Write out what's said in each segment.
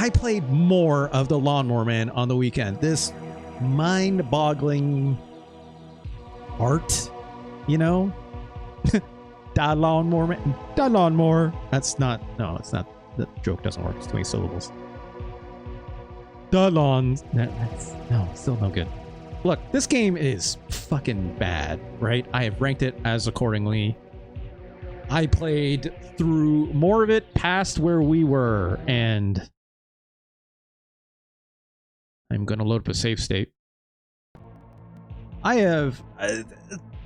I played more of the Lawnmower Man on the weekend. This mind-boggling art, you know? Da Lawnmower Man. Da Lawnmower. That's not... No, it's not. The joke doesn't work. It's 20 syllables. Da Lawn... That's... No, still no good. Look, this game is fucking bad, right? I have ranked it as accordingly. I played through more of it past where we were, and I'm going to load up a save state. I have...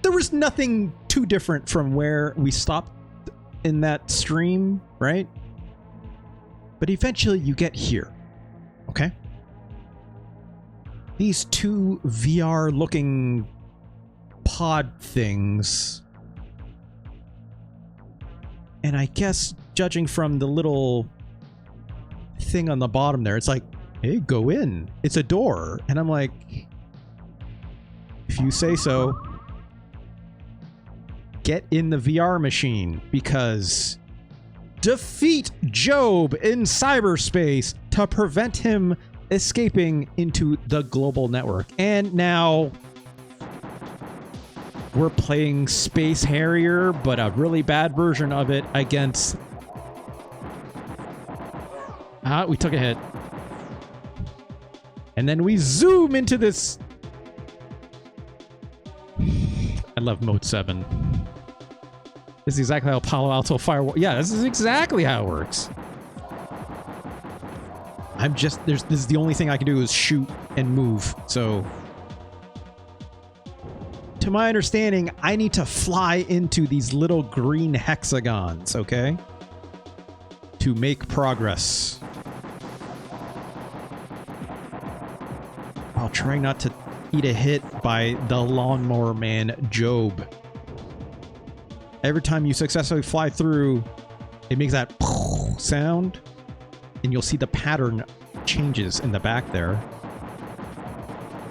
there was nothing too different from where we stopped in that stream, right? But eventually you get here, okay? These two VR-looking pod things. And I guess, judging from the little thing on the bottom there, it's like, hey, go in. It's a door. And I'm like, if you say so, get in the VR machine, because defeat Jobe in cyberspace to prevent him escaping into the global network. And now we're playing Space Harrier, but a really bad version of it against... we took a hit. And then we zoom into this... I love Mode 7. This is exactly how Palo Alto Firewall... Yeah, this is exactly how it works. I'm just... This is the only thing I can do is shoot and move, so... To my understanding, I need to fly into these little green hexagons, okay? To make progress. While trying not to eat a hit by the Lawnmower Man Jobe. Every time you successfully fly through, it makes that sound, and you'll see the pattern changes in the back there.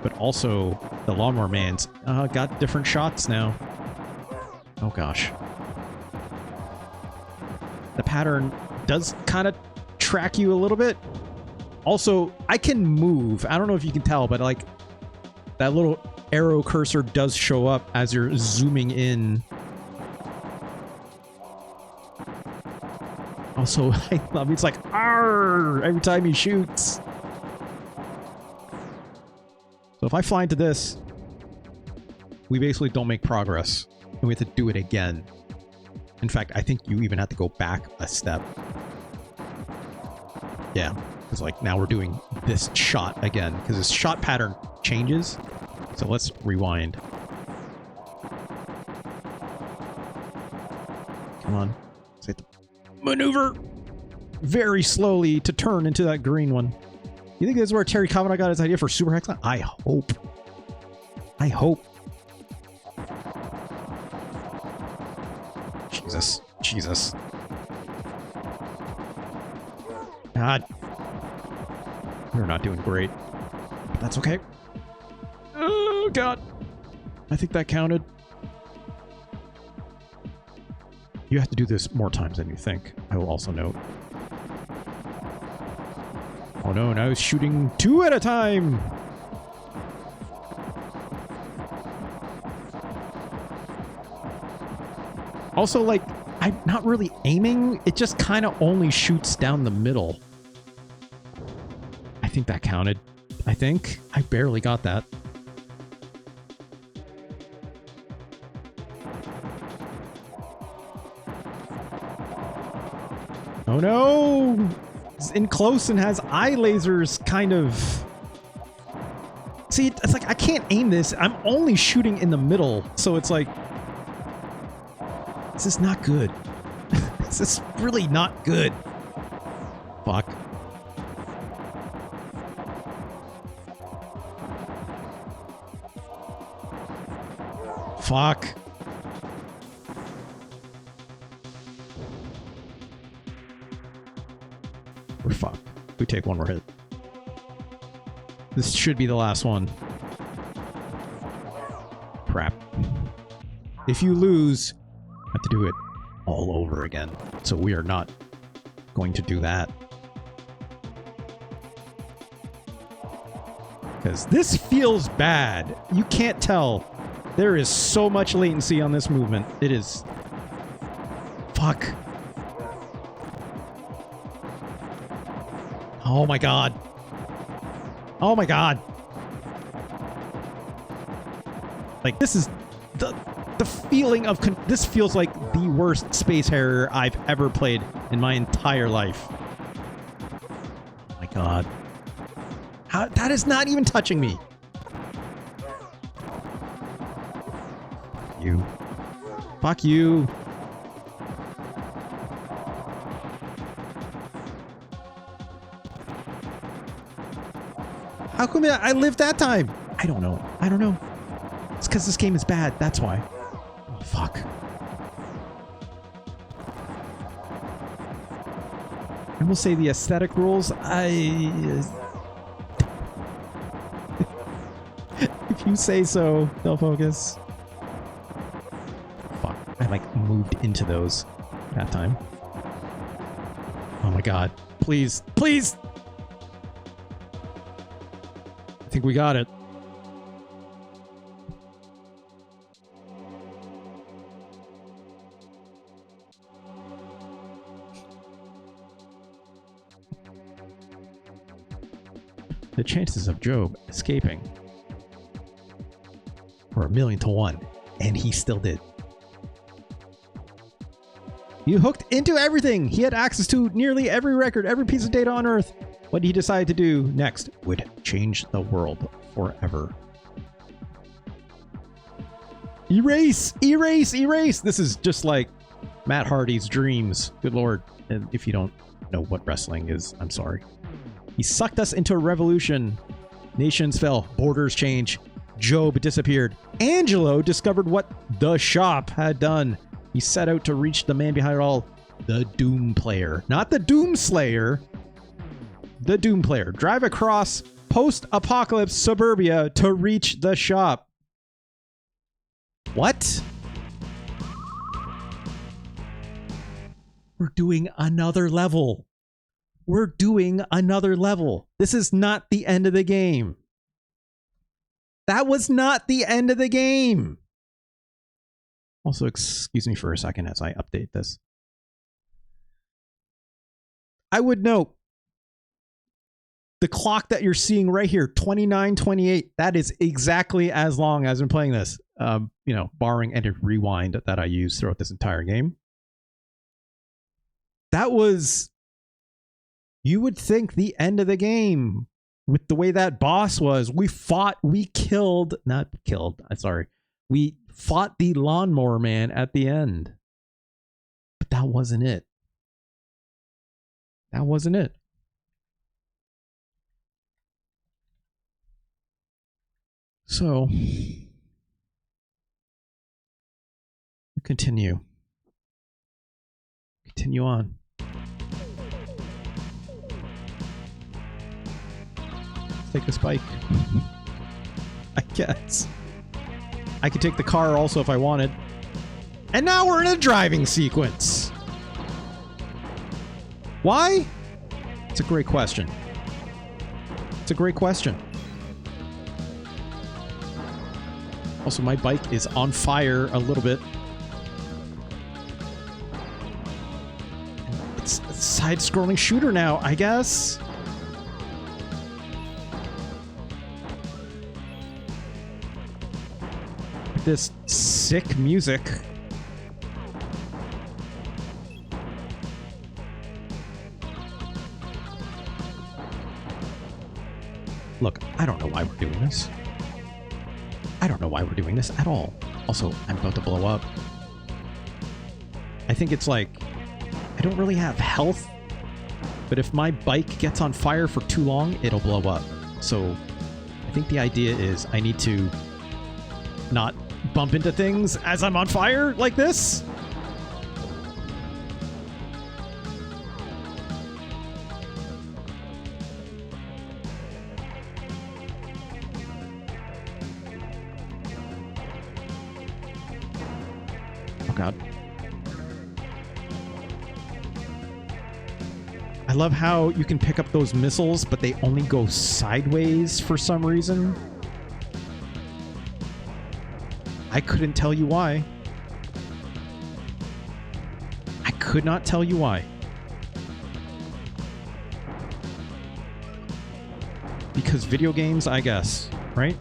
But also, the Lawnmower Man's got different shots now. Oh gosh. The pattern does kind of track you a little bit. Also, I can move. I don't know if you can tell, but like that little arrow cursor does show up as you're zooming in. Also, I love it's like arr every time he shoots. So if I fly into this, we basically don't make progress, and we have to do it again. In fact, I think you even have to go back a step. Yeah, because like now we're doing this shot again, because this shot pattern changes. So let's rewind. Come on. Let's hit the maneuver very slowly to turn into that green one. You think this is where Terry Kavanagh got his idea for Super Hexagon? I hope. I hope. Jesus. Jesus. God. We're not doing great. But that's okay. Oh, God. I think that counted. You have to do this more times than you think, I will also note. Oh no, now he's shooting two at a time! Also, like, I'm not really aiming. It just kind of only shoots down the middle. I think that counted. I think. I barely got that. Oh no! It's in close and has eye lasers, kind of. See, it's like I can't aim this. I'm only shooting in the middle, so it's like this is not good. This is really not good. Fuck. Fuck. We're fucked. We take one more hit. This should be the last one. Crap. If you lose, you have to do it all over again. So we are not going to do that. Because this feels bad. You can't tell. There is so much latency on this movement. It is... Fuck. Oh my god. Oh my god. Like, this is... The feeling of... This feels like the worst Space Harrier I've ever played in my entire life. Oh my god. How, that is not even touching me. You. Fuck you. How come I lived that time? I don't know. I don't know. It's because this game is bad. That's why. Oh, fuck. I will say the aesthetic rules, if you say so, they'll focus. Fuck. I like moved into those that time. Oh my god. Please. Please! I think we got it. The chances of Jobe escaping were 1,000,000 to 1, and he still did. He hooked into everything. He had access to nearly every record, every piece of data on Earth. What he decided to do next would change the world forever. Erase! Erase! Erase! This is just like Matt Hardy's dreams. Good lord. And if you don't know what wrestling is, I'm sorry. He sucked us into a revolution. Nations fell. Borders changed. Jobe disappeared. Angelo discovered what the shop had done. He set out to reach the man behind it all, the Doomplayer. Not the Doomslayer. The Doomplayer. Drive across post-apocalypse suburbia to reach the shop. What? We're doing another level. We're doing another level. This is not the end of the game. That was not the end of the game. Also, excuse me for a second as I update this. I would note the clock that you're seeing right here, 29:28, that is exactly as long as I've been playing this. You know, barring any rewind that I used throughout this entire game. That was, you would think, the end of the game with the way that boss was. We fought, we killed, not killed, sorry. We fought the Lawnmower Man at the end. But that wasn't it. That wasn't it. So, continue. Continue on. Let's take this bike. I guess. I could take the car also if I wanted. And now we're in a driving sequence. Why? It's a great question. It's a great question. Also, my bike is on fire a little bit. It's a side-scrolling shooter now, I guess. This sick music. Look, I don't know why we're doing this. I don't know why we're doing this at all. Also, I'm about to blow up. I think it's like, I don't really have health, but if my bike gets on fire for too long, it'll blow up. So I think the idea is I need to not bump into things as I'm on fire like this. Oh god. I love how you can pick up those missiles, but they only go sideways for some reason. I couldn't tell you why. I could not tell you why. Because video games, I guess, right?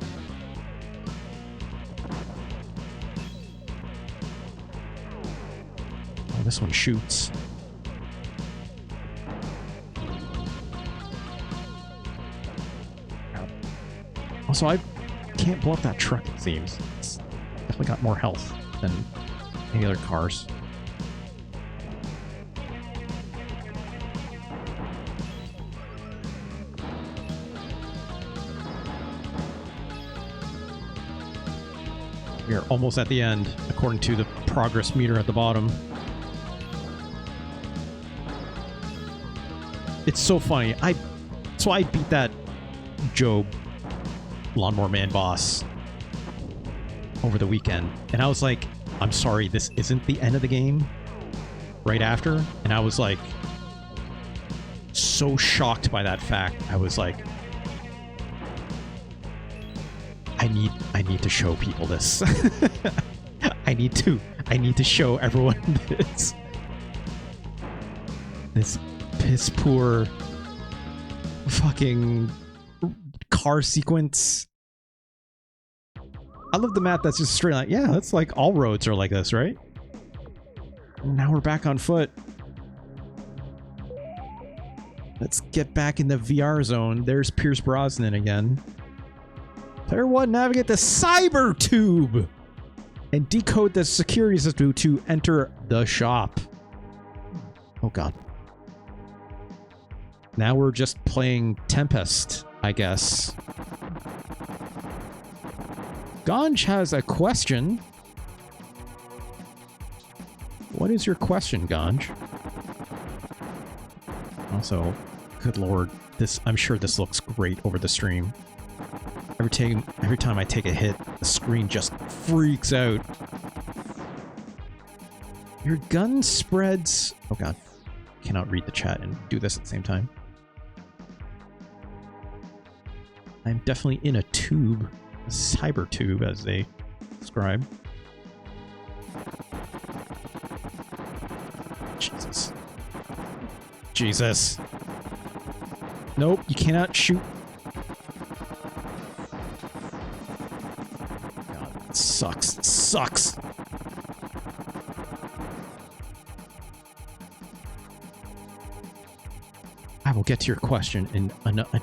Oh, this one shoots. Also, I can't blow up that truck, it seems. It's definitely got more health than any other cars. We are almost at the end, according to the progress meter at the bottom. It's so funny. So I beat that Jobe Lawnmower Man boss over the weekend, and I was like, I'm sorry, this isn't the end of the game right after. And I was like so shocked by that fact. I was like, I need to show people this. I need to show everyone this piss poor fucking car sequence. I love the map that's just straight like, yeah, that's like all roads are like this, right? Now we're back on foot. Let's get back in the VR zone. There's Pierce Brosnan again. Player 1, navigate the cyber tube and decode the security system to enter the shop. Oh god. Now we're just playing Tempest, I guess. Ganj has a question. What is your question, Ganj? Also, good lord, I'm sure this looks great over the stream. Every time I take a hit, the screen just freaks out. Your gun spreads... Oh god. Cannot read the chat and do this at the same time. I'm definitely in a tube. A cyber tube, as they describe. Jesus. Jesus. Nope, you cannot shoot. God, it sucks. It sucks. I will get to your question in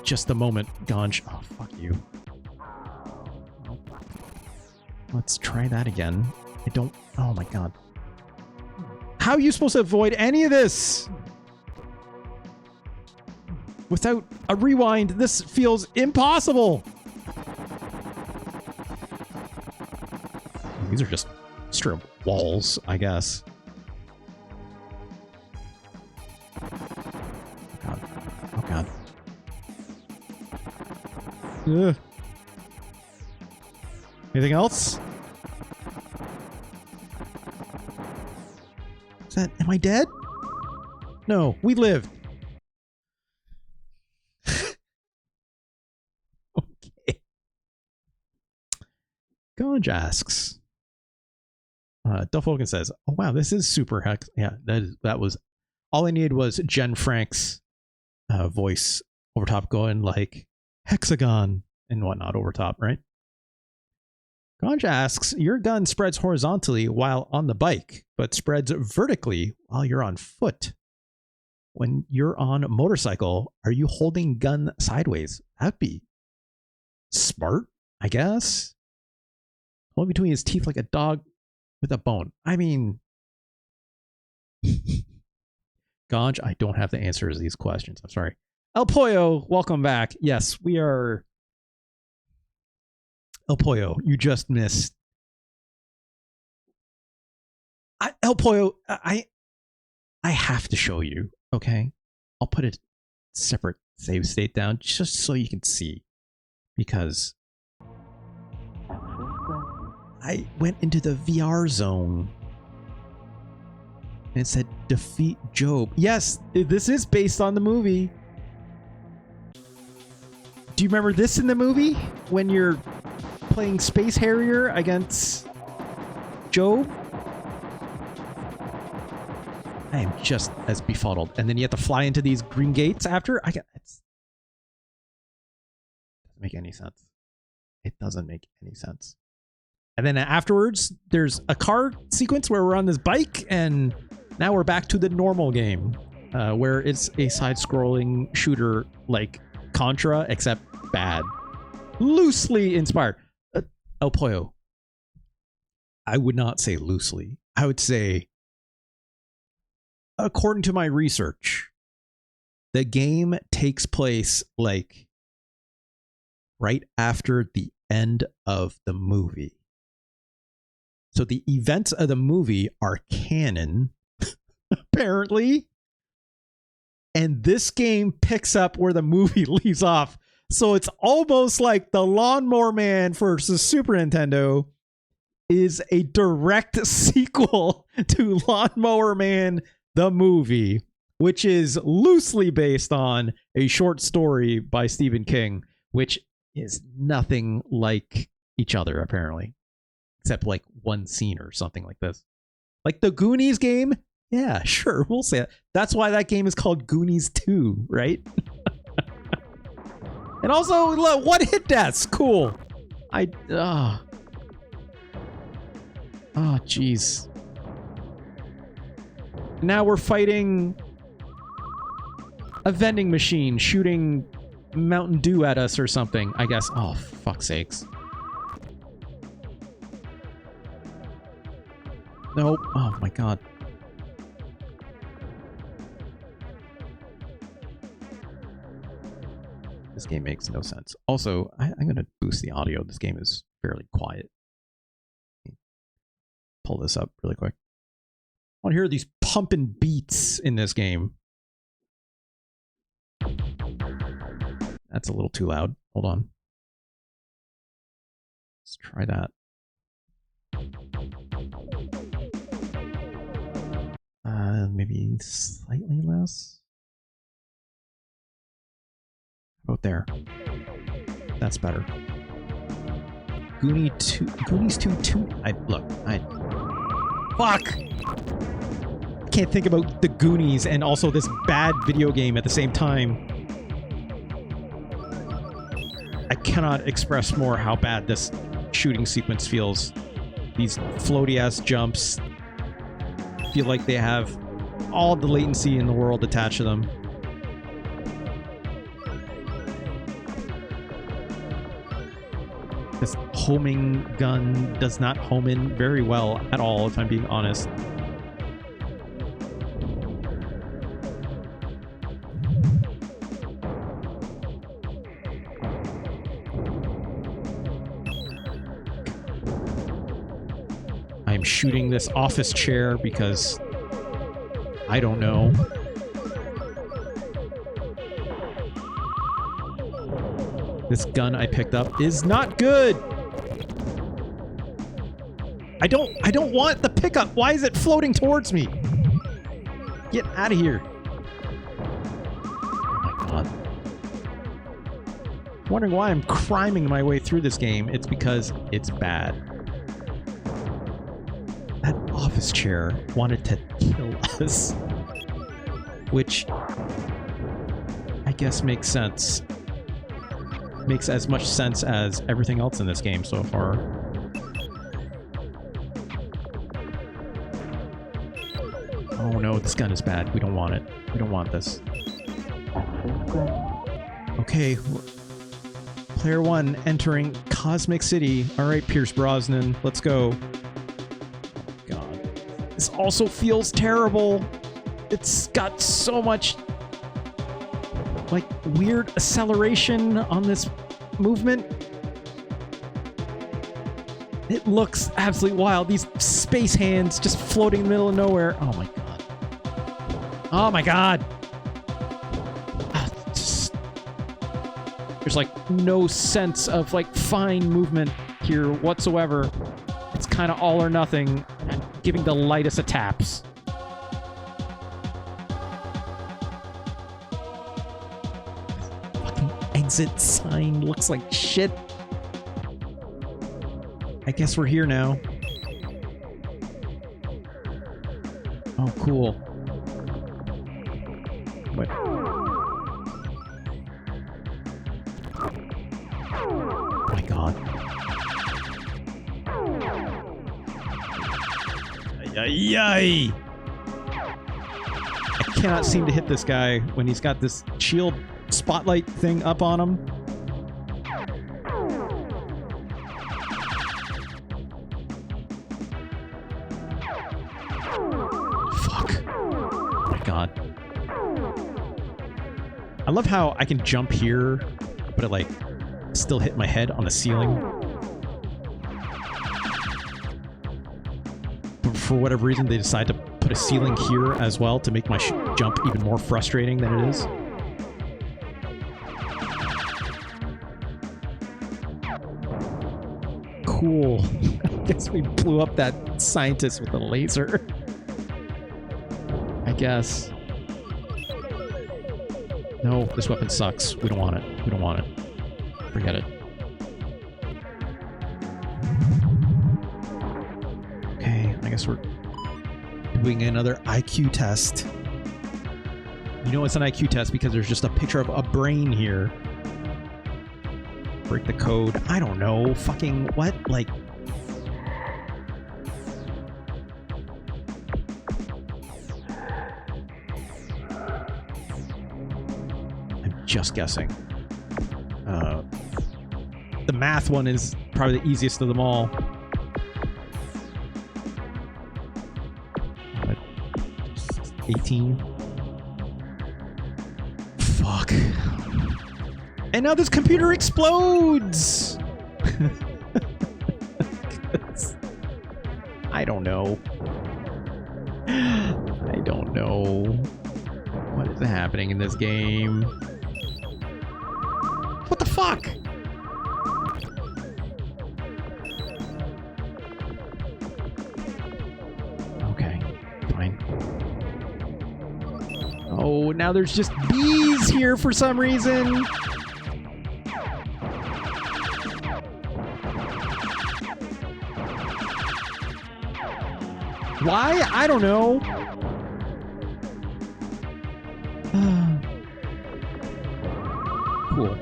just a moment, Ganj. Oh, fuck you. Let's try that again. I don't... Oh my god. How are you supposed to avoid any of this? Without a rewind, this feels impossible. These are just straight walls, I guess. Oh god. Oh god. Ugh. Anything else? Is that... Am I dead? No, we lived. Okay. Ganj asks. Duff says, "Oh wow, this is super hex." Yeah, that was all I needed was Jen Frank's voice over top going like hexagon and whatnot over top, right? Ganj asks, your gun spreads horizontally while on the bike, but spreads vertically while you're on foot. When you're on a motorcycle, are you holding gun sideways? That'd be smart, I guess. Holding between his teeth like a dog with a bone. I mean, Ganj, I don't have the answers to these questions. I'm sorry. El Pollo, welcome back. Yes, we are... El Pollo, you just missed. El Pollo, I have to show you, okay? I'll put a separate save state down just so you can see. Because I went into the VR zone And it said defeat Jobe. Yes, this is based on the movie. Do you remember this in the movie? When you're playing Space Harrier against Jobe? I am just as befuddled. And then you have to fly into these green gates after? It doesn't make any sense. It doesn't make any sense. And then afterwards, there's a car sequence where we're on this bike, and now we're back to the normal game, where it's a side-scrolling shooter like Contra, except bad. Loosely inspired. El Pollo. I would not say loosely. I would say, according to my research, the game takes place like right after the end of the movie. So the events of the movie are canon, apparently. And this game picks up where the movie leaves off. So it's almost like the Lawnmower Man for Super Nintendo is a direct sequel to Lawnmower Man, the movie, which is loosely based on a short story by Stephen King, which is nothing like each other, apparently. Except like one scene or something like this. Like the Goonies game? Yeah, sure, we'll say it. That's why that game is called Goonies 2, right? And also, look, one-hit deaths. Cool. Oh, jeez. Now we're fighting a vending machine shooting Mountain Dew at us or something, I guess. Oh, fuck's sakes. Nope. Oh my god. This game makes no sense. Also, I'm going to boost the audio. This game is fairly quiet. Pull this up really quick. I want to hear these pumping beats in this game. That's a little too loud. Hold on. Let's try that. Maybe slightly less. How about there? That's better. Goonies 2. Fuck! I can't think about the Goonies and also this bad video game at the same time. I cannot express more how bad this shooting sequence feels. These floaty-ass jumps feel like they have all the latency in the world attached to them. This homing gun does not home in very well at all, if I'm being honest. I'm shooting this office chair because I don't know. This gun I picked up is not good. I don't want the pickup. Why is it floating towards me? Get out of here. Oh my god. I'm wondering why I'm criming my way through this game. It's because it's bad. That office chair wanted to kill us. Which I guess makes sense. Makes as much sense as everything else in this game so far. Oh no, this gun is bad. We don't want it. We don't want this. Okay. Player 1 entering Cosmic City. Alright, Pierce Brosnan. Let's go. God. This also feels terrible. It's got so much like weird acceleration on this movement. It looks absolutely wild. These space hands just floating in the middle of nowhere. Oh my god. Oh my god. There's like no sense of like fine movement here whatsoever. It's kind of all or nothing and giving the lightest of taps. exit sign looks like shit. I guess we're here now. Oh, cool. What? Oh my god. Yay! I cannot seem to hit this guy when he's got this shield spotlight thing up on him. Fuck. Oh my god. I love how I can jump here, but it like still hit my head on the ceiling. But for whatever reason, they decide to put a ceiling here as well to make my jump even more frustrating than it is. Cool. I guess we blew up that scientist with a laser. I guess. No, this weapon sucks. We don't want it. We don't want it. Forget it. Okay, I guess we're doing another IQ test. You know it's an IQ test because there's just a picture of a brain here. Break the code. I don't know. Fucking what? Like... I'm just guessing. The math one is probably the easiest of them all. 18. Fuck. And now this computer explodes! I don't know. I don't know. What is happening in this game? What the fuck? Okay, fine. Oh, now there's just bees here for some reason. Why? I don't know. Cool.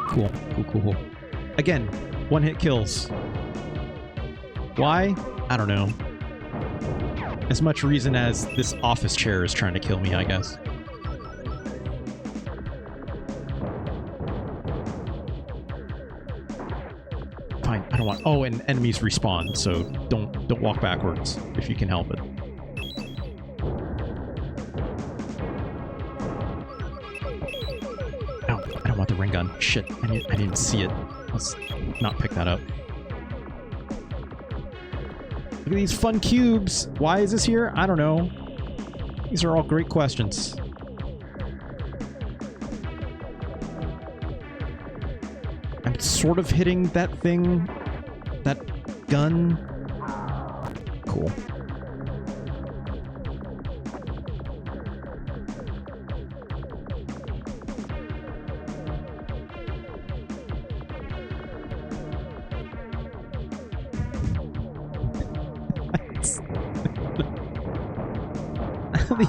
Cool. Cool, cool, cool. Again, one-hit kills. Why? I don't know. As much reason as this office chair is trying to kill me, I guess. Fine, I don't want... Oh, and enemies respawn, so don't walk backwards if you can help it. Oh, I don't want the ring gun. Shit, I didn't see it. Let's not pick that up. Look at these fun cubes. Why is this here? I don't know. These are all great questions. I'm sort of hitting that thing. That gun. Cool.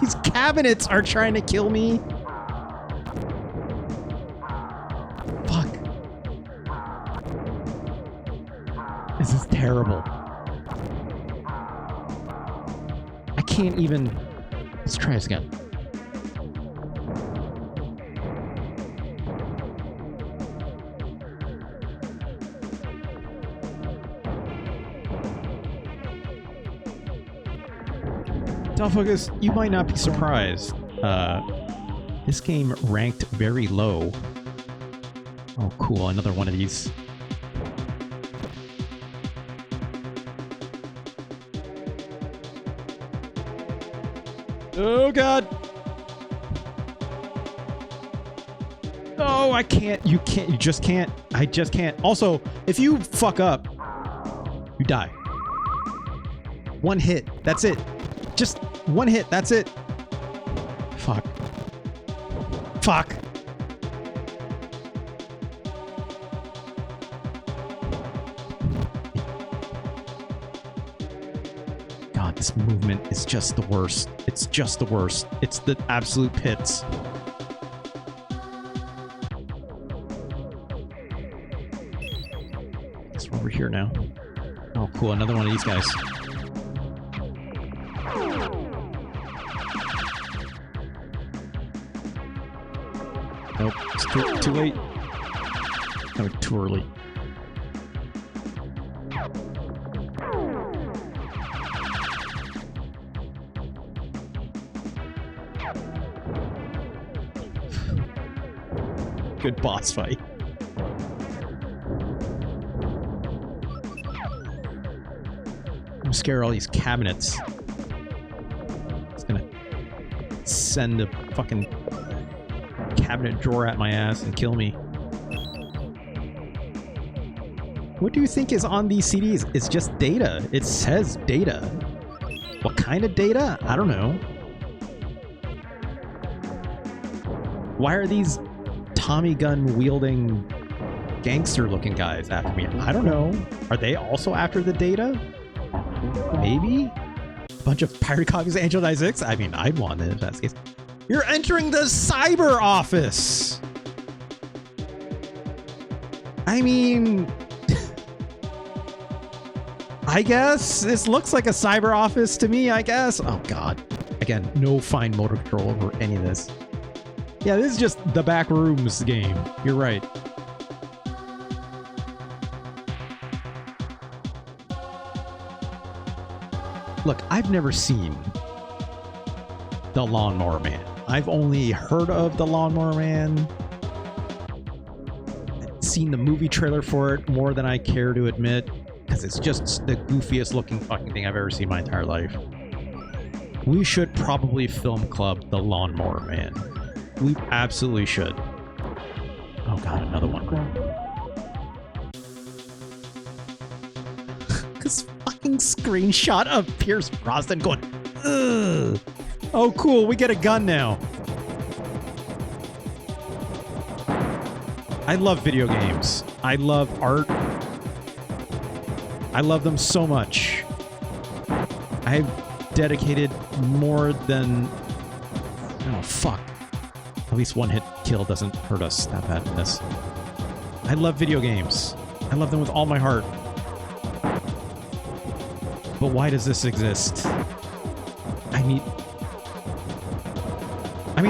These cabinets are trying to kill me. Fuck. This is terrible. I can't even... Let's try this again. Focus, you might not be surprised. This game ranked very low. Oh, cool. Another one of these. Oh, God. Oh, I can't. You can't. You just can't. I just can't. Also, if you fuck up, you die. One hit. That's it. Just one hit. That's it. Fuck. Fuck. this movement is just the worst. It's just the worst. It's the absolute pits. Guess we're over here now. Oh, cool. Another one of these guys. Nope. It's too late. No, too early. Good boss fight. I'm scared of all these cabinets. It's gonna send a fucking cabinet drawer at my ass and kill me. What do you think is on these CDs? It's just data. It says data. What kind of data? I don't know. Why are these Tommy gun wielding gangster looking guys after me? I don't know. Are they also after the data? Maybe? Bunch of pirate copies of Angel 96? I mean, I'd want it if that's the case. You're entering the cyber office! I mean... I guess this looks like a cyber office to me, I guess. Oh, God. Again, no fine motor control over any of this. Yeah, this is just the back rooms game. You're right. Look, I've never seen the Lawnmower Man. I've only heard of the Lawnmower Man. I've seen the movie trailer for it more than I care to admit, because it's just the goofiest looking fucking thing I've ever seen in my entire life. We should probably film club the Lawnmower Man. We absolutely should. Oh god, another one. This fucking screenshot of Pierce Brosnan going, ugh. Oh cool, we get a gun now. I love video games. I love art. I love them so much. I've dedicated more than... Oh, fuck. At least one hit kill doesn't hurt us that bad in this. I love video games. I love them with all my heart. But why does this exist? I mean,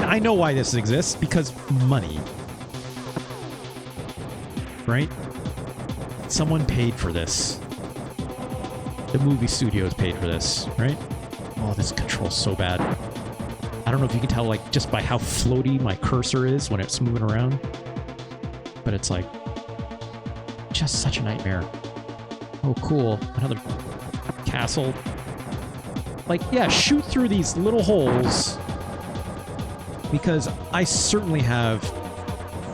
I know why this exists. Because money. Right? Someone paid for this. The movie studios paid for this, right? Oh, this control's so bad. I don't know if you can tell, like, just by how floaty my cursor is when it's moving around. But it's, like, just such a nightmare. Oh, cool. Another castle. Like, yeah, shoot through these little holes. Because I certainly have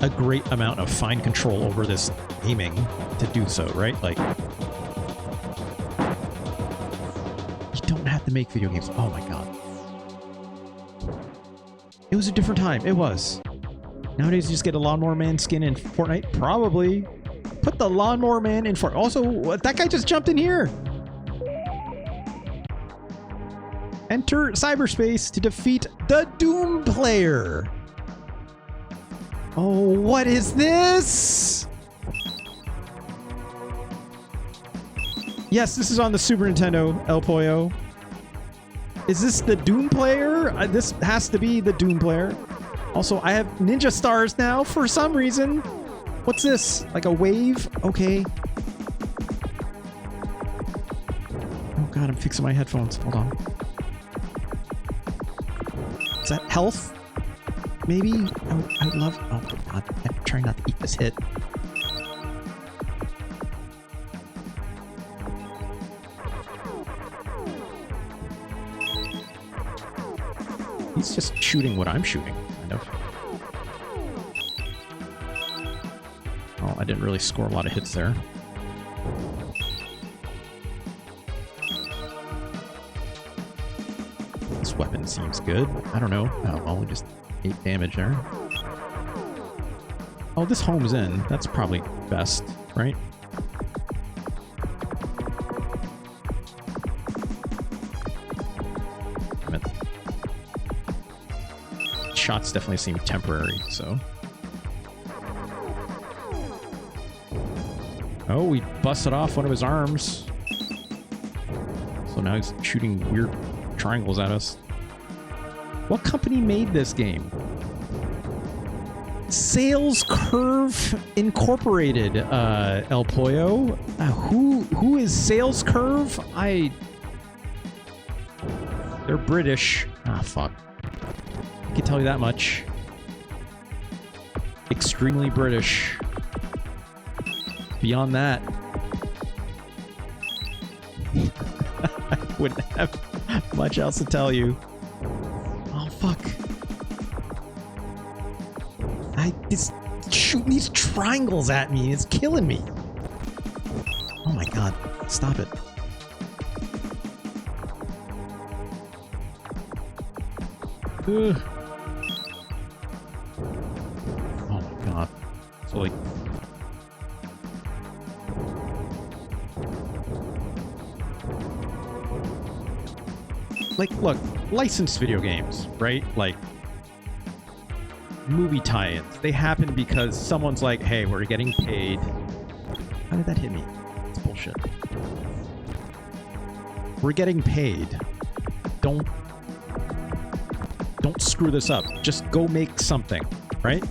a great amount of fine control over this aiming to do so, right? Like, you don't have to make video games. Oh, my God. It was a different time. It was. Nowadays, you just get a Lawnmower Man skin in Fortnite. Probably. Put the Lawnmower Man in Fortnite. Also, that guy just jumped in here. Enter cyberspace to defeat the Doomplayer. Oh, what is this? Yes, this is on the Super Nintendo, El Pollo. Is this the Doomplayer? This has to be the Doomplayer. Also, I have ninja stars now for some reason. What's this? Like a wave? Okay. Oh god, I'm fixing my headphones. Hold on. Is that health? Maybe? I would love... Oh god, I'm trying not to eat this hit. He's just shooting what I'm shooting, kind of. Oh, I didn't really score a lot of hits there. This weapon seems good. I don't know. Oh, only just 8 damage there. Oh, this homes in. That's probably best, right? shots definitely seem temporary, so. Oh, we busted off one of his arms. So now he's shooting weird triangles at us. What company made this game? Sales Curve Incorporated, El Pollo. Who is Sales Curve? They're British. Ah, fuck. I can tell you that much. Extremely British. Beyond that, I wouldn't have much else to tell you. Oh, fuck. It's shooting these triangles at me. It's killing me. Oh my god. Stop it. Ugh. Oh my god. So like, look, licensed video games, right? Like, movie tie-ins. They happen because someone's like, hey, we're getting paid. How did that hit me? It's bullshit. We're getting paid. Don't screw this up. Just go make something, right?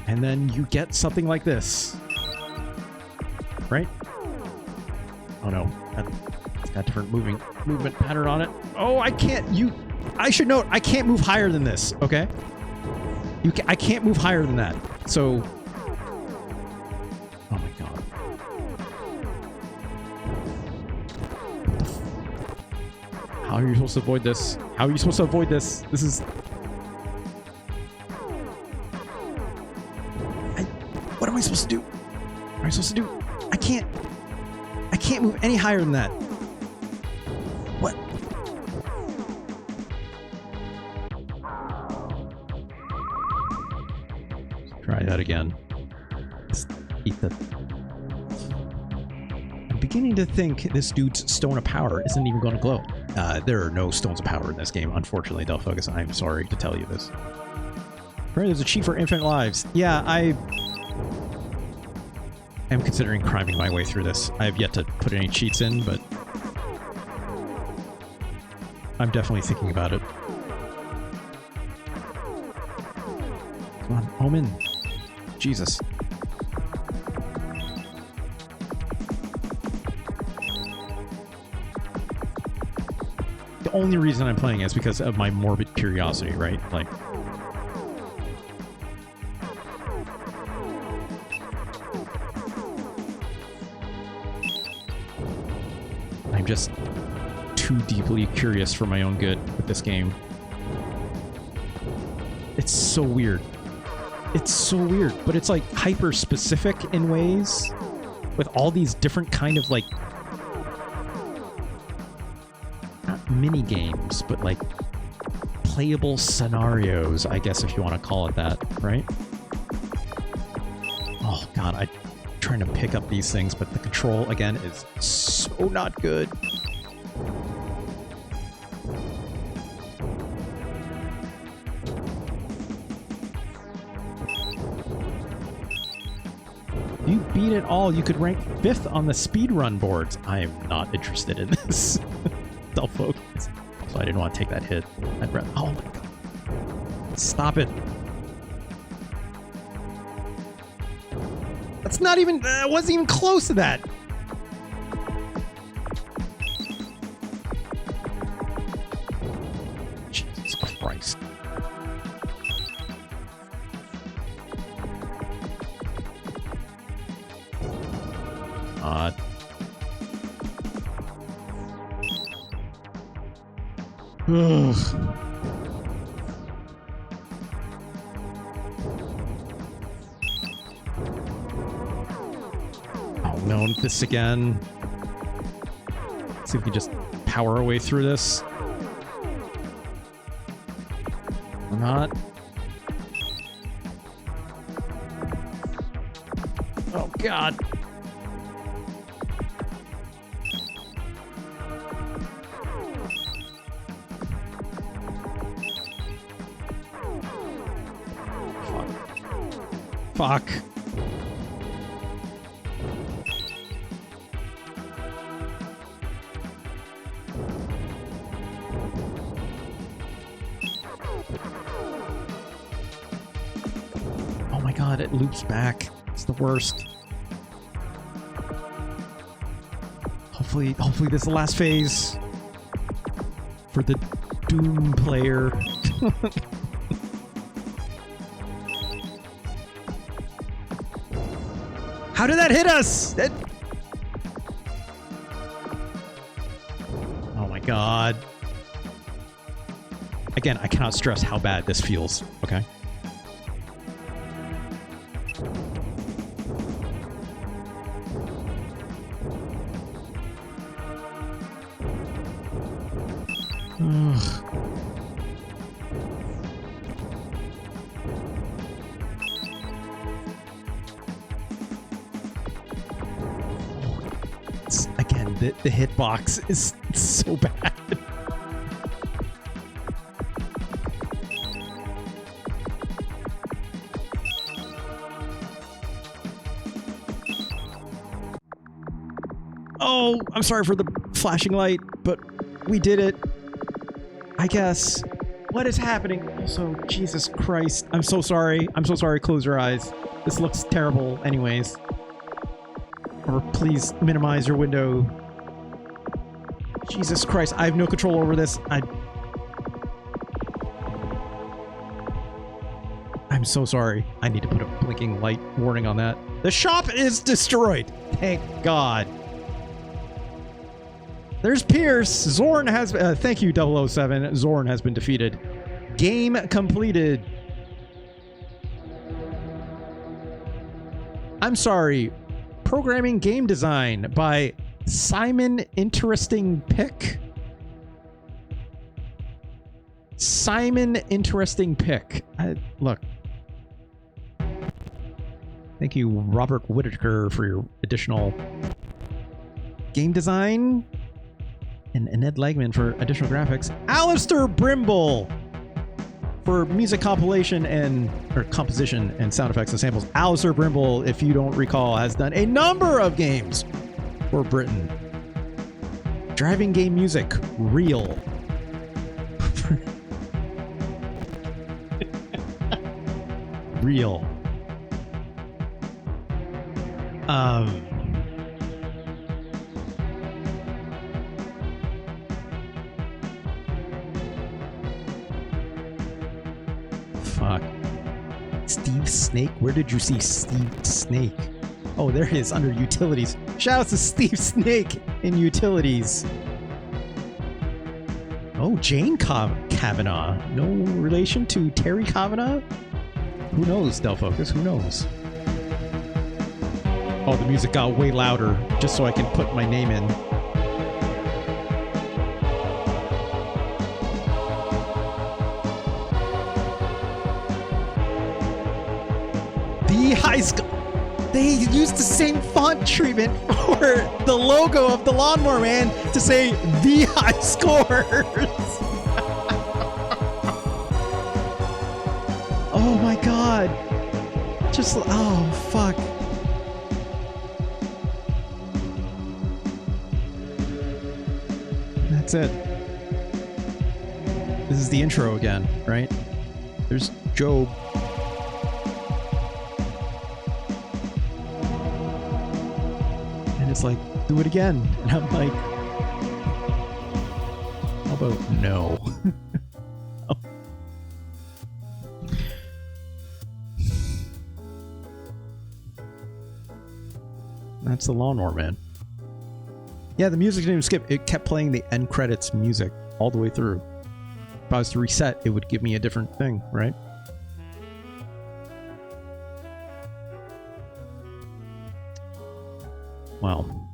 And then you get something like this. Right? Oh no. It's got different movement pattern on it. Oh, I can't. I should note, I can't move higher than this, okay? I can't move higher than that. So... Oh my god. How are you supposed to avoid this? How are you supposed to avoid this? This is... What am I supposed to do? What am I supposed to do? I can't move any higher than that. What? Try that again. Just eat the... I'm beginning to think this dude's stone of power isn't even going to glow. There are no stones of power in this game, unfortunately, Delfocus. I'm sorry to tell you this. Right, there's a cheat for infinite lives. Yeah, I am considering criming my way through this. I have yet to put any cheats in, but I'm definitely thinking about it. Come on, Omen. Jesus. The only reason I'm playing is because of my morbid curiosity, right? Like... I'm just too deeply curious for my own good with this game. It's so weird. It's so weird, but it's like hyper-specific in ways with all these different kind of like... not mini-games, but like playable scenarios, I guess, if you want to call it that, right? Oh god, I'm trying to pick up these things, but the control, again, is so not good. You beat it all. You could rank 5th on the speedrun boards. I am not interested in this. Self-focus. So I didn't want to take that hit. I'd rather... Oh my god. Stop it. That's not even... It wasn't even close to that. Jesus Christ. Ugh. Oh no, this again. Let's see if we can just power our way through this. Or not. Oh god. Fuck. Oh my god, it loops back. It's the worst. Hopefully this is the last phase for the Doomplayer. How did that hit us? Oh my god. Again, I cannot stress how bad this feels, okay? Ugh. Again, the hitbox is so bad. Oh, I'm sorry for the flashing light, but we did it. I guess. What is happening? Also, Jesus Christ. I'm so sorry. I'm so sorry. Close your eyes. This looks terrible anyways. Or please minimize your window. Jesus Christ. I have no control over this. I'm so sorry. I need to put a blinking light warning on that. The shop is destroyed. Thank God. There's Pierce. Zorn has... thank you, 007. Zorn has been defeated. Game completed. I'm sorry. Programming game design by Simon Interesting Pick. Simon Interesting Pick. Look. Thank you, Robert Whitaker, for your additional game design. And Ned Legman for additional graphics. Alistair Brimble for music compilation or composition and sound effects and samples. Alistair Brimble, if you don't recall, has done a number of games for Britain. Driving game music, real. Real. Fuck. Steve Snake? Where did you see Steve Snake? Oh, there he is under utilities. Shout out to Steve Snake in utilities. Oh, Jane Kavanaugh. No relation to Terry Kavanaugh? Who knows, Del Focus? Who knows? Oh, the music got way louder just so I can put my name in. High school. They used the same font treatment for the logo of the Lawnmower Man to say the high scores. Oh my god. Just, oh fuck. That's it. This is the intro again, right? There's Jobe. It's like, do it again. And I'm like, how about no? Oh. That's the Lawnmower Man. Yeah, the music didn't even skip. It kept playing the end credits music all the way through. If I was to reset, it would give me a different thing, right? Well,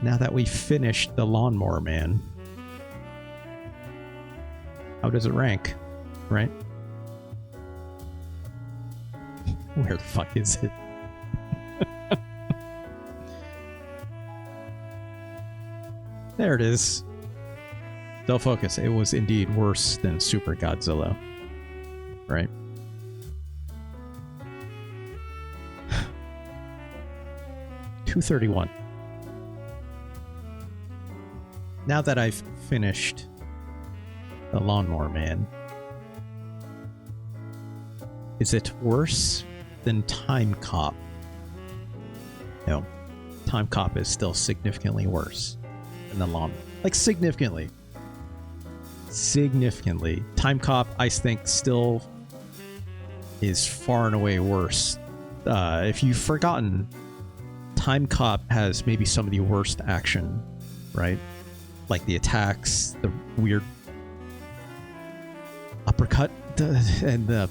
now that we finished the Lawnmower Man, how does it rank, right? Where the fuck is it? There it is. They'll focus. It was indeed worse than Super Godzilla. Right? $231. Now that I've finished the Lawnmower Man, is it worse than Time Cop? No. Time Cop is still significantly worse than the Lawnmower. Like, significantly. Significantly. Time Cop, I think, still is far and away worse. If you've forgotten, Time Cop has maybe some of the worst action, right? Like the attacks, the weird uppercut, and the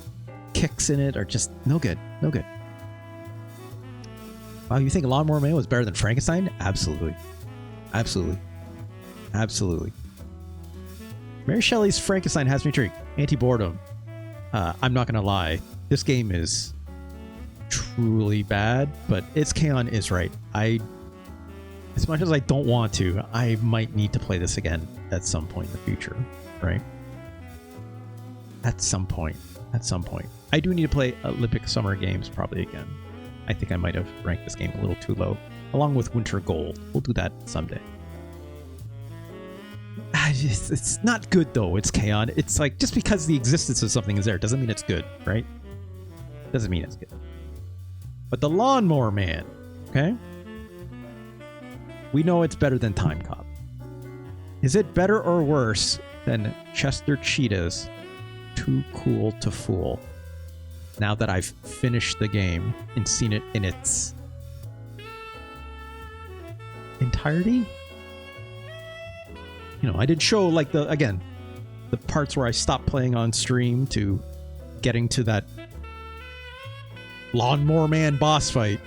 kicks in it are just no good. No good. Wow, you think Lawnmower Man was better than Frankenstein? Absolutely. Absolutely. Absolutely. Mary Shelley's Frankenstein has me intrigued. Anti-boredom. I'm not going to lie. This game is truly bad, but its Kaon is right. As much as I don't want to, I might need to play this again at some point in the future, right? At some point. At some point. I do need to play Olympic Summer Games probably again. I think I might have ranked this game a little too low, along with Winter Gold. We'll do that someday. It's not good though. It's Kaon. It's like, just because the existence of something is there doesn't mean it's good, right? Doesn't mean it's good. But the Lawnmower Man, okay? We know it's better than Time Cop. Is it better or worse than Chester Cheetah's Too Cool to Fool? Now that I've finished the game and seen it in its entirety? You know, I didn't show, like, the parts where I stopped playing on stream to getting to that Lawnmower Man boss fight.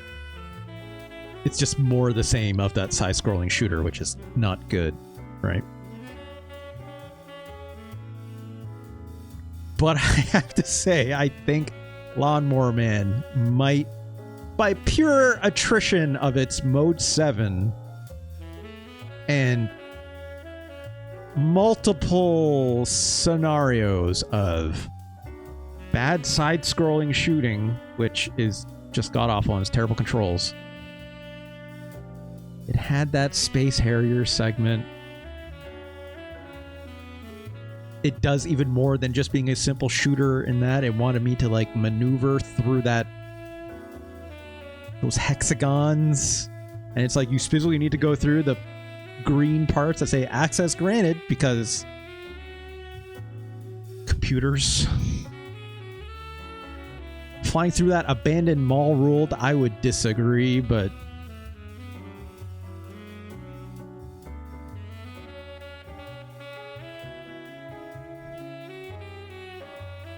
It's just more the same of that side-scrolling shooter, which is not good, right? But I have to say, I think Lawnmower Man might, by pure attrition of its Mode 7 and multiple scenarios of bad side-scrolling shooting, which is just god-awful and has terrible controls. It had that Space Harrier segment. It does even more than just being a simple shooter in that. It wanted me to, like, maneuver through those hexagons. And it's like you specifically need to go through the green parts that say access granted because computers. Flying through that abandoned mall world, I would disagree, but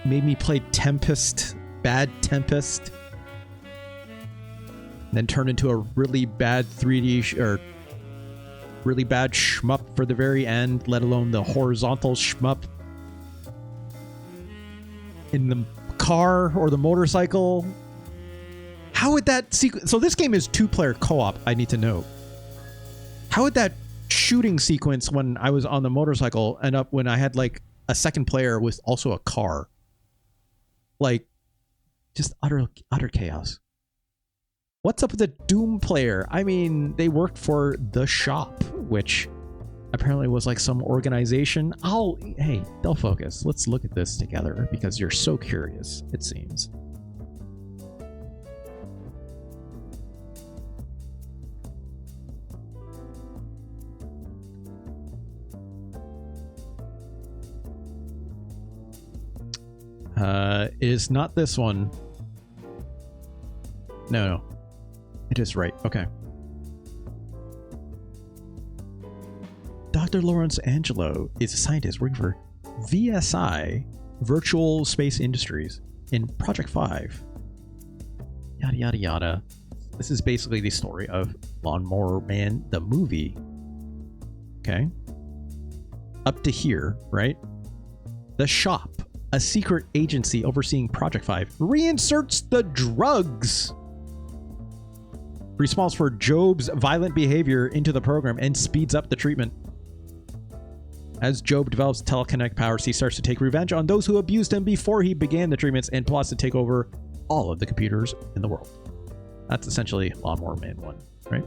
made me play Tempest, bad Tempest, and then turn into a really bad 3D or really bad shmup for the very end, let alone the horizontal shmup in the car or the motorcycle. How would that sequence... So this game is 2-player co-op, I need to know. How would that shooting sequence when I was on the motorcycle end up when I had, like, a second player with also a car? Like, just utter chaos. What's up with the Doomplayer? I mean, they worked for The Shop, which apparently was like some organization. Hey, they'll focus. Let's look at this together because you're so curious, it seems. It is not this one. No. It is right. Okay. Dr. Lawrence Angelo is a scientist working for VSI, Virtual Space Industries, in Project 5. Yada, yada, yada. This is basically the story of Lawnmower Man, the movie. Okay. Up to here, right? The Shop, a secret agency overseeing Project 5, reinserts the drugs responsible for Jobe's violent behavior into the program and speeds up the treatment. As Jobe develops telekinetic powers, he starts to take revenge on those who abused him before he began the treatments and plots to take over all of the computers in the world. That's essentially Lawnmower Man 1, right?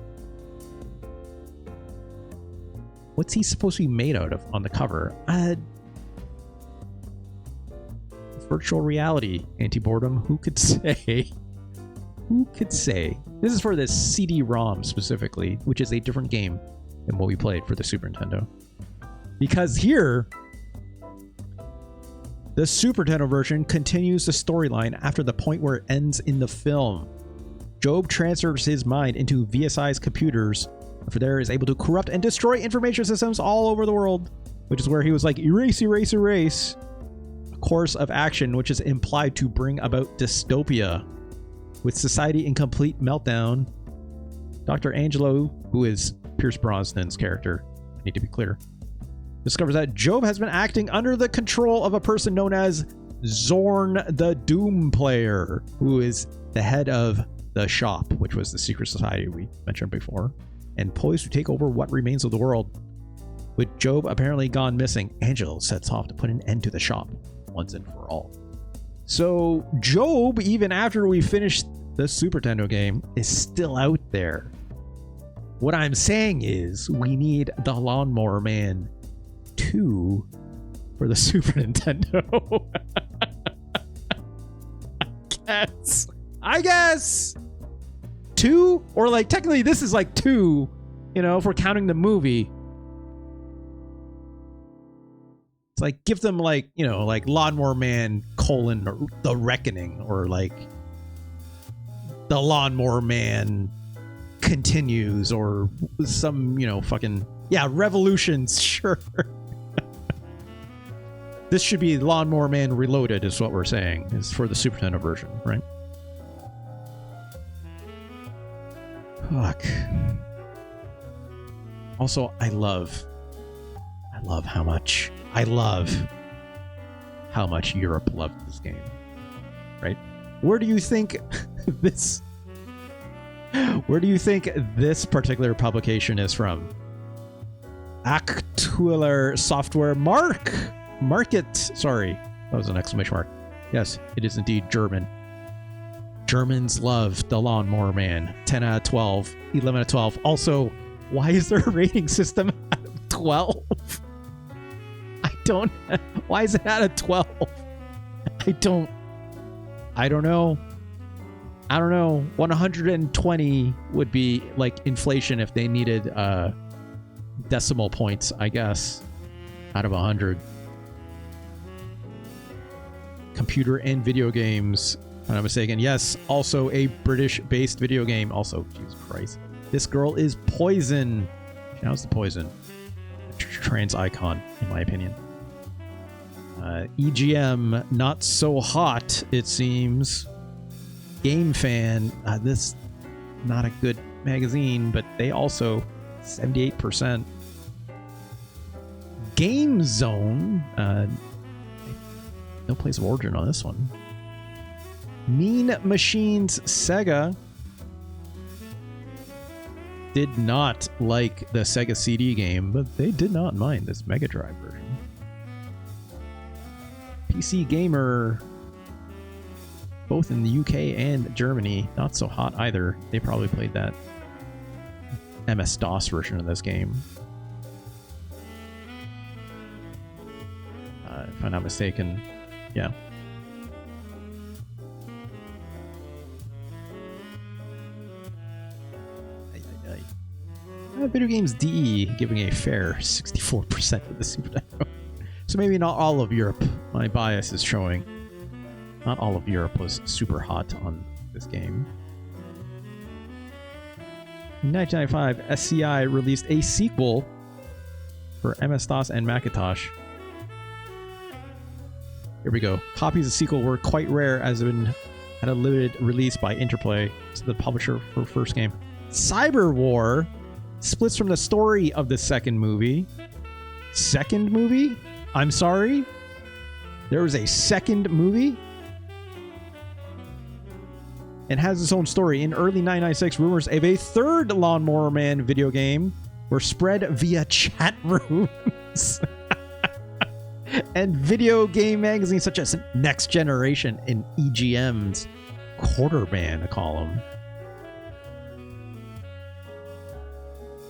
What's he supposed to be made out of on the cover? Virtual reality, anti-boredom. Who could say? Who could say? This is for the CD-ROM specifically, which is a different game than what we played for the Super Nintendo. Because here, the Super Nintendo version continues the storyline after the point where it ends in the film. Jobe transfers his mind into VSI's computers, and from there is able to corrupt and destroy information systems all over the world, which is where he was like, erase, erase, erase. A course of action which is implied to bring about dystopia. With society in complete meltdown, Dr. Angelo, who is Pierce Brosnan's character, I need to be clear, discovers that Jobe has been acting under the control of a person known as Zorn the Doomplayer, who is the head of the shop, which was the secret society we mentioned before, and poised to take over what remains of the world. With Jobe apparently gone missing, Angelo sets off to put an end to the shop once and for all. So Jobe, even after we finished the Super Nintendo game, is still out there. What I'm saying is we need the Lawnmower Man 2 for the Super Nintendo. I guess 2, or like technically this is like 2, you know, if we're counting the movie. It's like give them like, you know, like Lawnmower Man : The Reckoning, or like the Lawnmower Man Continues, or some, you know, fucking, yeah, Revolutions, sure. This should be Lawnmower Man Reloaded is what we're saying, is for the Super Nintendo version, right? Fuck. Also, I love how much Europe loved this game, right? Where do you think this particular publication is from? Actueller Software Market. Sorry, that was an exclamation mark. Yes, it is indeed German. Germans love the Lawnmower Man. 10 out of 12, 11 out of 12. Also, why is there a rating system out of 12? Why is it out of 12? I don't know. 120 would be like inflation if they needed decimal points, I guess, out of 100. Computer and video games, if I'm not mistaken. Yes, also a British-based video game. Also, Jesus Christ. This girl is Poison. Shouts to Poison. Trans icon, in my opinion. EGM, not so hot, it seems. Game Fan, this not a good magazine, but they also 78%. Game Zone, no place of origin on this one. Mean Machines Sega did not like the Sega CD game, but they did not mind this Mega Drive version. PC Gamer, both in the UK and Germany, not so hot either. They probably played that MS-DOS version of this game. If I'm not mistaken, yeah. Video Games DE giving a fair 64% for the Super Nintendo. So maybe not all of Europe. My bias is showing. Not all of Europe was super hot on this game. In 1995, SCI released a sequel for MS-DOS and Macintosh. Here we go. Copies of the sequel were quite rare, as it had a limited release by Interplay, so the publisher for first game. Cyber War splits from the story of the second movie. Second movie? I'm sorry? There was a second movie? And has its own story. In early 1996, rumors of a third Lawnmower Man video game were spread via chat rooms. and video game magazines such as Next Generation and EGM's Quarterband column.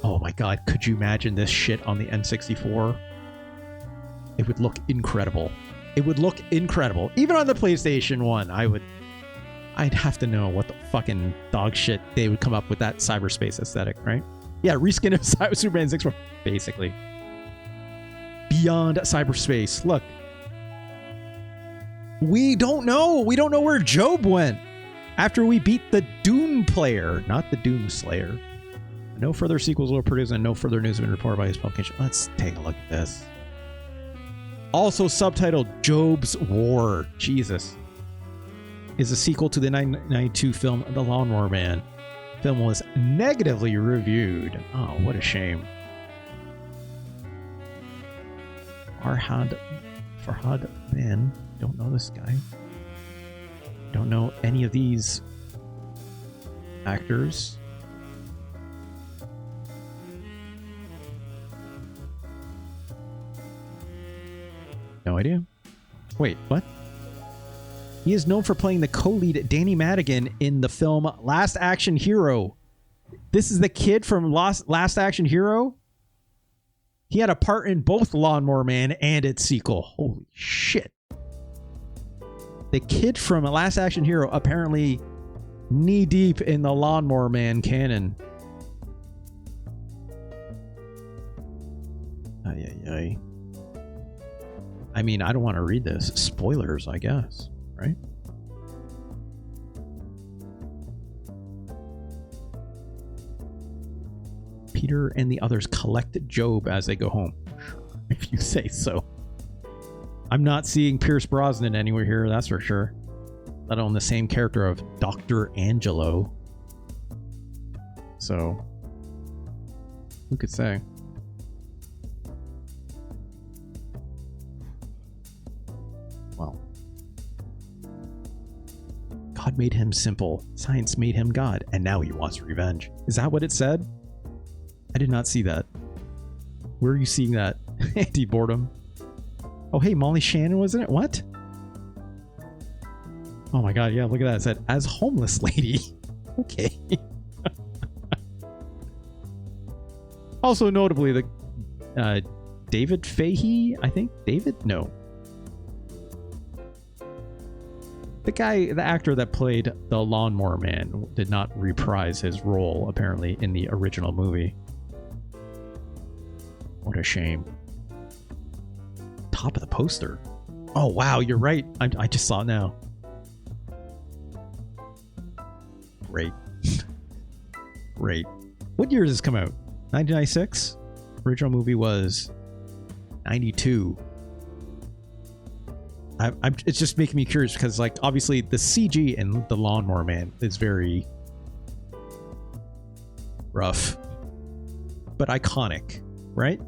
Oh my god, could you imagine this shit on the N64? It would look incredible. It would look incredible. Even on the PlayStation 1, I'd have to know what the fucking dog shit they would come up with that cyberspace aesthetic, right? Yeah, reskin of Superman 6, basically. Beyond cyberspace. Look. We don't know. We don't know where Jobe went after we beat the Doomplayer, not the Doomslayer. No further sequels were produced and no further news have been reported by his publication. Let's take a look at this. Also subtitled Jobe's War. Jesus. Is a sequel to the 1992 film The Lawnmower Man. The film was negatively reviewed. Oh, what a shame. Farhad Man. Don't know this guy. Don't know any of these actors. No idea. Wait, what? He is known for playing the co-lead Danny Madigan in the film Last Action Hero. This is the kid from Last Action Hero? He had a part in both Lawnmower Man and its sequel. Holy shit. The kid from Last Action Hero apparently knee-deep in the Lawnmower Man canon. Ay, ay, ay. I mean, I don't want to read this. Spoilers, I guess, right? Peter and the others collect Jobe as they go home. If you say so. I'm not seeing Pierce Brosnan anywhere here, that's for sure. Let alone the same character of Dr. Angelo. So, who could say? Well, God made him simple. Science made him God, and now he wants revenge. Is that what it said? I did not see that. Where are you seeing that? Anti-boredom. Oh, hey, Molly Shannon was in it? What? Oh my god, yeah, look at that. It said, as homeless lady. Okay. Also notably, the David Fahey, I think? David? No. The actor that played the Lawnmower Man did not reprise his role, apparently, in the original movie. What a shame. Top of the poster. Oh, wow, you're right. I just saw it now. Great. Great. What year does this come out? 1996? Original movie was 92. It's just making me curious because, like, obviously the CG in the Lawnmower Man is very rough, but iconic, right?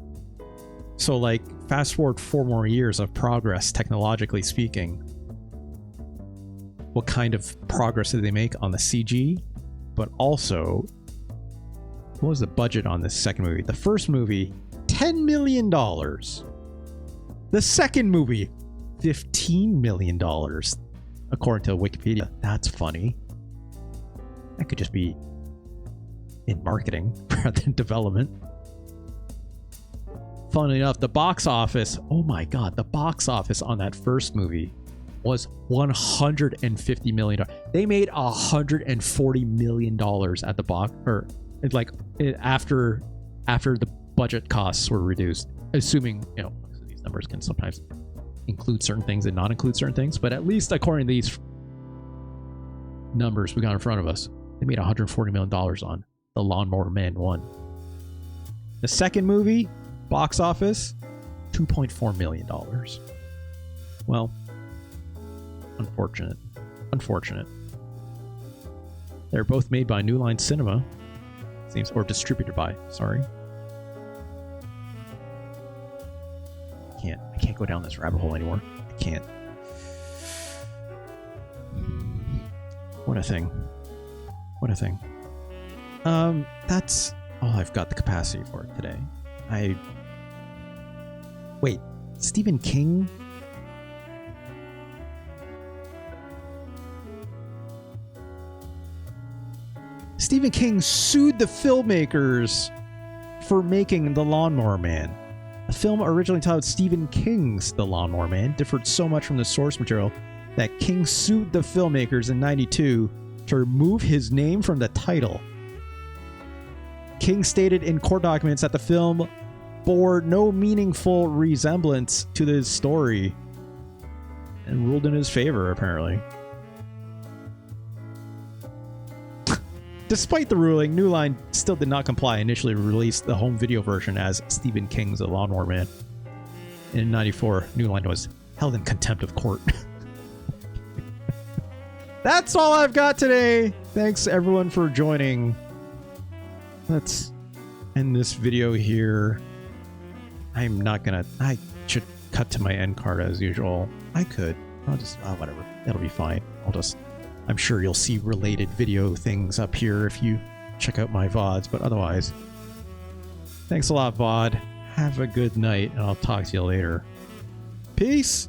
So, like, fast forward 4 more years of progress, technologically speaking. What kind of progress did they make on the CG? But also, what was the budget on this second movie? The first movie, $10 million. The second movie, $15 million. According to Wikipedia. That's funny. That could just be in marketing rather than development. Funnily enough, the box office, oh my god, the box office on that first movie was $150 million. They made $140 million at the box, or like after the budget costs were reduced. Assuming, you know, these numbers can sometimes include certain things and not include certain things, but at least according to these numbers we got in front of us, they made $140 million on The Lawnmower Man 1. The second movie, box office, $2.4 million. Well, unfortunate. Unfortunate. They're both made by New Line Cinema, seems, or distributed by, sorry. I can't go down this rabbit hole anymore. I can't. What a thing. What a thing. That's all I've got the capacity for today. Wait, Stephen King? Stephen King sued the filmmakers for making The Lawnmower Man. The film, originally titled Stephen King's The Lawnmower Man, differed so much from the source material that King sued the filmmakers in '92 to remove his name from the title. King stated in court documents that the film bore no meaningful resemblance to the story and ruled in his favor, apparently. Despite the ruling, New Line still did not comply and initially released the home video version as Stephen King's The Lawnmower Man. In '94, New Line was held in contempt of court. That's all I've got today. Thanks everyone for joining. Let's end this video here. I should cut to my end card as usual. I could. I'll just, whatever. That'll be fine. I'm sure you'll see related video things up here if you check out my VODs, but otherwise, thanks a lot, VOD. Have a good night, and I'll talk to you later. Peace!